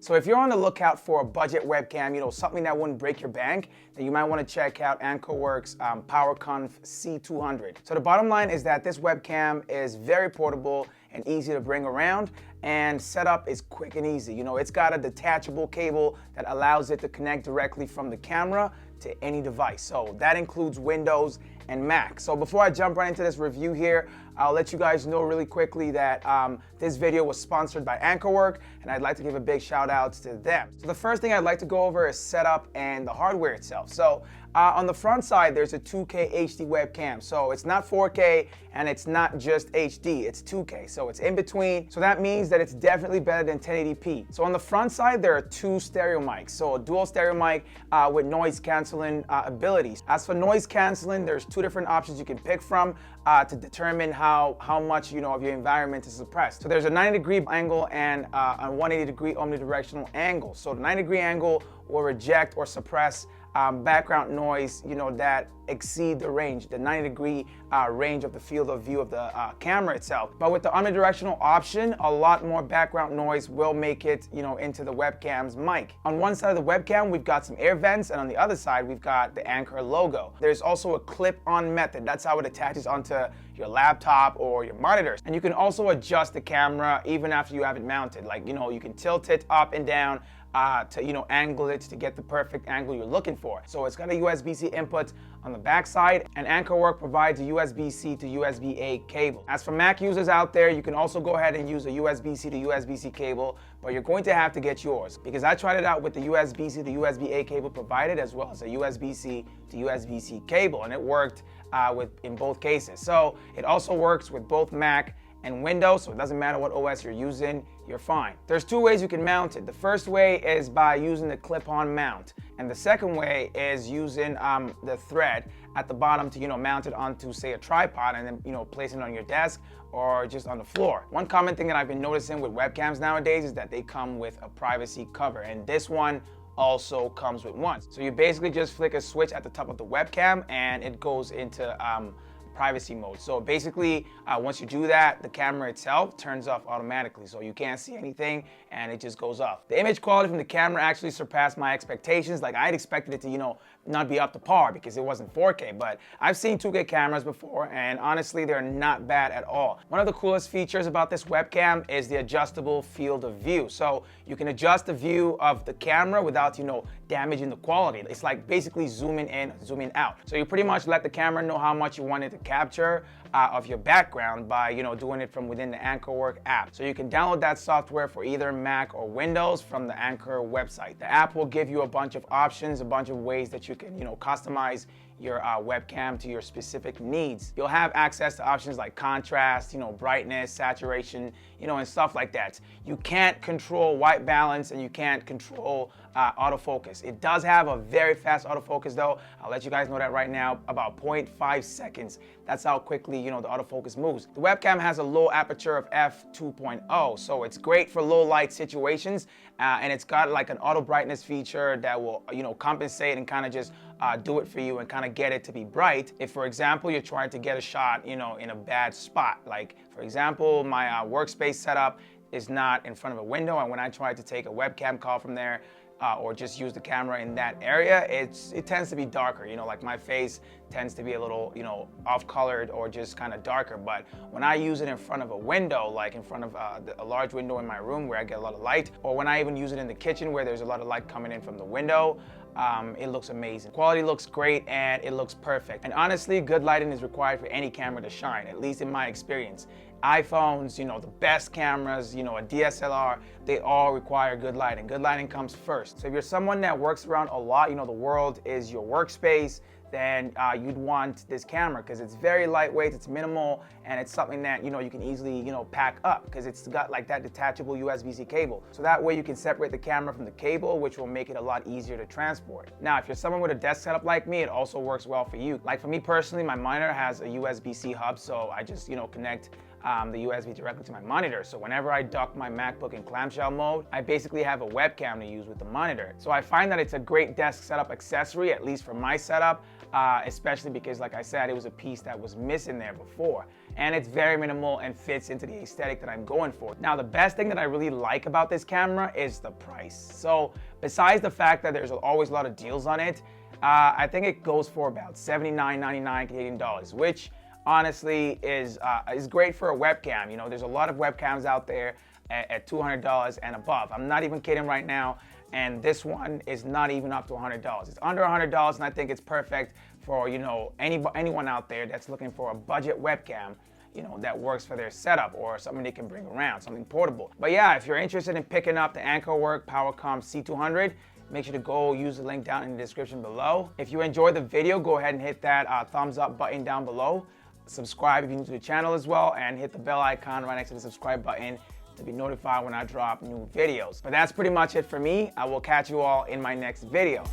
So if you're on the lookout for a budget webcam, something that wouldn't break your bank, then you might want to check out AnkerWork's PowerConf C200. So the bottom line is that this webcam is very portable and easy to bring around, and setup is quick and easy. It's got a detachable cable that allows it to connect directly from the camera to any device. So that includes Windows and Mac. So before I jump right into this review here, I'll let you guys know really quickly that this video was sponsored by AnkerWork, and I'd like to give a big shout out to them. So the first thing I'd like to go over is setup and the hardware itself. So on the front side, there's a 2K HD webcam. So it's not 4K and it's not just HD, it's 2K. So it's in between. So that means that it's definitely better than 1080p. So on the front side, there are two stereo mics. So a dual stereo mic with noise canceling abilities. As for noise canceling, there's two different options you can pick from to determine how much of your environment is suppressed. So there's a 90-degree angle and a 180-degree omnidirectional angle. So the 90-degree angle will reject or suppress background noise, that exceed the range, the 90-degree range of the field of view of the camera itself. But with the omnidirectional option, a lot more background noise will make it, into the webcam's mic. On one side of the webcam, we've got some air vents, and on the other side, we've got the Anker logo. There's also a clip-on method. That's how it attaches onto your laptop or your monitors. And you can also adjust the camera even after you have it mounted. Like, you can tilt it up and down to angle it to get the perfect angle you're looking for. So it's got a USB-C input on the back side, and AnkerWork provides a USB-C to USB-A cable. As for Mac users out there, you can also go ahead and use a USB-C to USB-C cable, but you're going to have to get yours, because I tried it out with the USB-C to USB-A cable provided, as well as a USB-C to USB-C cable, and it worked in both cases. So it also works with both Mac and Windows, so it doesn't matter what OS you're using, you're fine. There's two ways you can mount it. The first way is by using the clip-on mount, and the second way is using the thread at the bottom to mount it onto, say, a tripod, and then place it on your desk or just on the floor. One common thing that I've been noticing with webcams nowadays is that they come with a privacy cover, and this one also comes with one. So you basically just flick a switch at the top of the webcam and it goes into privacy mode. So basically, once you do that, the camera itself turns off automatically, so you can't see anything and it just goes off. The image quality from the camera actually surpassed my expectations. Like, I'd expected it to, not be up to par because it wasn't 4K, but I've seen 2K cameras before, and honestly, they're not bad at all. One of the coolest features about this webcam is the adjustable field of view. So you can adjust the view of the camera without, damaging the quality. It's like basically zooming in, zooming out. So you pretty much let the camera know how much you want it to capture of your background by doing it from within the AnkerWork app. So you can download that software for either Mac or Windows from the Anker website. The app will give you a bunch of options, a bunch of ways that you can customize your webcam to your specific needs. You'll have access to options like contrast, brightness, saturation, and stuff like that. You can't control white balance, and you can't control autofocus. It does have a very fast autofocus though. I'll let you guys know that right now, about 0.5 seconds. That's how quickly, the autofocus moves. The webcam has a low aperture of f2.0, so it's great for low light situations, and it's got like an auto brightness feature that will, compensate and kind of just do it for you and kind of get it to be bright. If, for example, you're trying to get a shot, in a bad spot, like for example, my workspace setup is not in front of a window, and when I try to take a webcam call from there, or just use the camera in that area, it tends to be darker. Like my face tends to be a little, off-colored or just kind of darker. But when I use it in front of a window, like in front of a large window in my room where I get a lot of light, or when I even use it in the kitchen where there's a lot of light coming in from the window, it looks amazing. Quality looks great and it looks perfect. And honestly, good lighting is required for any camera to shine, at least in my experience. iPhones, the best cameras, a DSLR, they all require good lighting. Good lighting comes first. So if you're someone that works around a lot, the world is your workspace, then you'd want this camera because it's very lightweight, it's minimal, and it's something that you can easily pack up because it's got like that detachable USB-C cable. So that way you can separate the camera from the cable, which will make it a lot easier to transport. Now, if you're someone with a desk setup like me, it also works well for you. Like for me personally, my monitor has a USB-C hub, so I just connect the USB directly to my monitor. So whenever I dock my MacBook in clamshell mode, I basically have a webcam to use with the monitor. So I find that it's a great desk setup accessory, at least for my setup, especially because, like I said, it was a piece that was missing there before. And it's very minimal and fits into the aesthetic that I'm going for. Now, the best thing that I really like about this camera is the price. So besides the fact that there's always a lot of deals on it, I think it goes for about $79.99 Canadian dollars, which honestly is great for a webcam. You know, there's a lot of webcams out there at $200 and above. I'm not even kidding right now, and this one is not even up to $100. It's under $100, and I think it's perfect for, you know, anyone out there that's looking for a budget webcam, you know, that works for their setup or something they can bring around, something portable. But yeah, if you're interested in picking up the AnkerWork PowerConf C200, make sure to go use the link down in the description below. If you enjoyed the video, go ahead and hit that thumbs up button down below. Subscribe if you're new to the channel as well, and hit the bell icon right next to the subscribe button to be notified when I drop new videos. But that's pretty much it for me. I will catch you all in my next video.